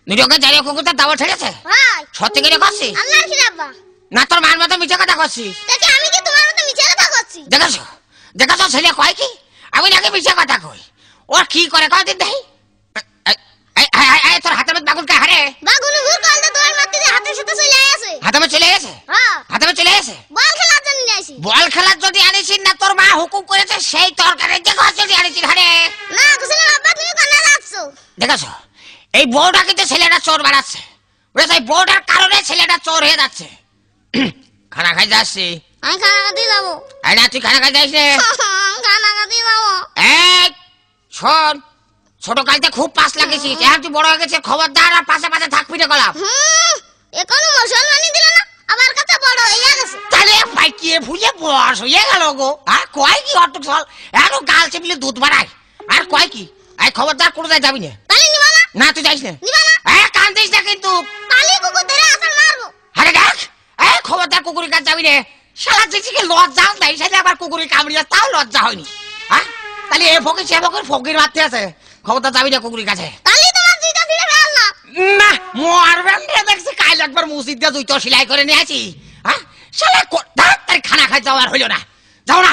নিজকে জানিয়ে কুকুরটা দাবা ছেড়েছে? সত্যি করে করছিস? আল্লাহর কি রাব্বা না তোর মার মতো মিথ্যা কথা করছিস? দেখি আমি কি তোমার মতো মিথ্যা কথা করছি? দেখেছো ছেলে কয় কি আমি নাকি মিথ্যা কথা কই? ওর কি করে কয় দিন দেই? তোর হাতের মধ্যে বাগুন কে হারে? বাগুন ভুল করলে তোমার মারতে হাতের সাথে চলে আসে। হাতে চলে গেছে? হ্যাঁ হাতে চলে গেছে। বল খেলার জন্য নিয়ে আসি। বল খেলার যদি আনিছিস না তোর মা হুকুম করেছে সেই তরকারির যে ঘর যদি আনিছিস হারে? না কুসুম আব্বা তুমি কোনা যাচ্ছো? দেখেছো এই বউটা কিন্তু ছেলেটা চোর বানাচ্ছে, বুঝেছো? এই বউটার কারণে ছেলেটা চোর হয়ে যাচ্ছে। খানা খাই যাচ্ছি। আমি খানা খাতে যাবো। না তুই খানা খাই যাস রে। খানা খাতে যাবো। এই শোন, ছোট কালতে খুব পাস লাগিয়েছিস, এখন তুই বড় হয়ে গেছিস, খবরদার আর পাশে পাশে থাকবি না গলাম। এখনো মুসলমানি দিল না, আমার কাছে বড় হয়ে গেছে। তাহলে পাইকিয়ে ভুলে বয়স হয়ে গেল গো। আর কয় কি অটুক চল, এখন গাল চেপলে দুধ বাড়ায়। আর কয় কি এই খবরদার কোথায় যাবি না। তাহলে নিবা না? না তুই যাইস না। নিবা না? কান্দিস না কিন্তু। তাহলে কুকুর ধরে আসার মারবো। আরে দেখ খবরদার কুকুরের কাছে যাবি না। শালা জিজিকে লজ্জাও দেয়, সেটা আবার কুকুরের কামড়িয়ে তাও লজ্জা হয়নি। হ্যাঁ তাহলে এ ফকির সে ফকির ফকির মারতে আছে, খবরদার যাবি না কুকুরের কাছে। তাহলে তোমার দুইটা ছিঁড়ে ফেল না। না মারবেন রে, দেখছি কাল একবার মসজিদ দিয়ে দুইটা সেলাই করে নিয়ে আসি। হ্যাঁ শালা তার খানা খাই যাওয়ার হইল না, যাও না।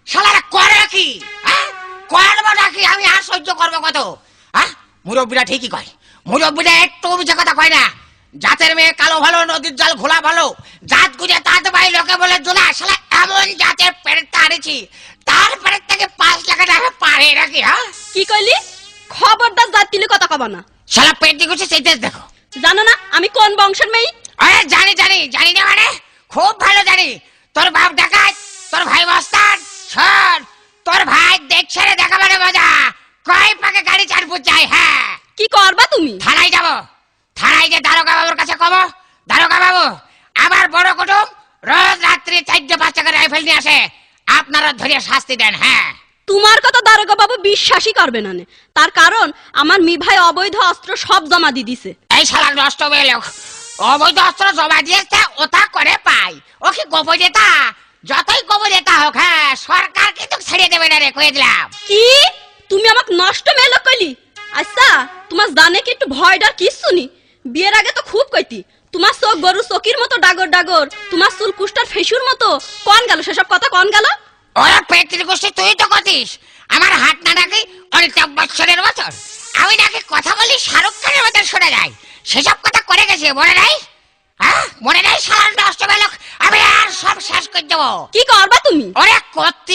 শালারা করে কি? হ্যাঁ করবো নাকি আমি আর সহ্য করবো কত? হ্যাঁ মুরব্বীরা ঠিকই কয়, মুরব্বীরা একটু মিছে কথা কয় না। জাতের মেয়ে কালো ভালো, নদীর জল ঘোলা ভালো, জাত গুজে তাঁত ভাই লোকে বলে জোলা। শালা এমন জাতের পেরেকটা আনেছি, তার পেরেক থেকে 5 লাখ টাকা পারে নাকি? হ্যাঁ কি কইলি? খবরদার জাত কিলে কথা কবা না। শালা পেট দিকে সেই দেশ দেখো। জানো না আমি কোন বংশের মেয়ে? আরে জানি জানি জানি না মানে খুব ভালো জানি। তোর বাপ ডাকাত, তোর ভাই মস্তান। শোন, তোর ভাই দেখছে রে দেখা মানে মজা। কয় পাকে গাড়ি 4 ফুট চাই। হ্যাঁ কি করবা তুমি? থানায় যাবো, থানায় যে দারোগা বাবুর কাছে কব, দারোগা বাবু আবার বড় কুটুম রোজ রাত্রি 4-5 টাকা রাইফেল নিয়ে আসে, আপনারা ধরে শাস্তি দেন। হ্যাঁ তোমার কথা দারোগা বাবু বিশ্বাসই করবে না। তার কারণ আমার মি ভাই অবৈধ অস্ত্র সব জমা দিয়ে দিছে। এই শালা নষ্ট হয়ে লোক অবৈধ অস্ত্র জমা দিয়েছে, ওটা করে পাই। ও কি গোপনীয়তা? যতই গোপনীয়তা হোক, হ্যাঁ সরকার কিন্তু ছেড়ে দেবে না রে, কয়ে দিলাম। কি তুমি আমাকে নষ্ট মেয়ে লোক কইলি? আচ্ছা তোমার জানে কি একটু ভয় ডর কিচ্ছু নি? বিয়ের আগে তো খুব কইতি তোমার চোখ গরু চকির মতো ডাগর ডাগর, তোমার চুল কুষ্টার ফেসুর মতো। কোন গেল সেসব কথা? কোন গেল? ওরা পেটের গোষ্ঠী তুই তো কতিস। আমার হাত না নাকি অনেকটা বছরের বছর, আমি নাকি কথা বলি শাহরুখ খানের মতো শোনা যায়। সেসব কথা করে গেছে, মনে নাই? হ্যাঁ মনে নাই? শালা নষ্ট হয়ে লোক, আমি আর সব শেষ করে দেবো। কি করবা তুমি? ওরে কত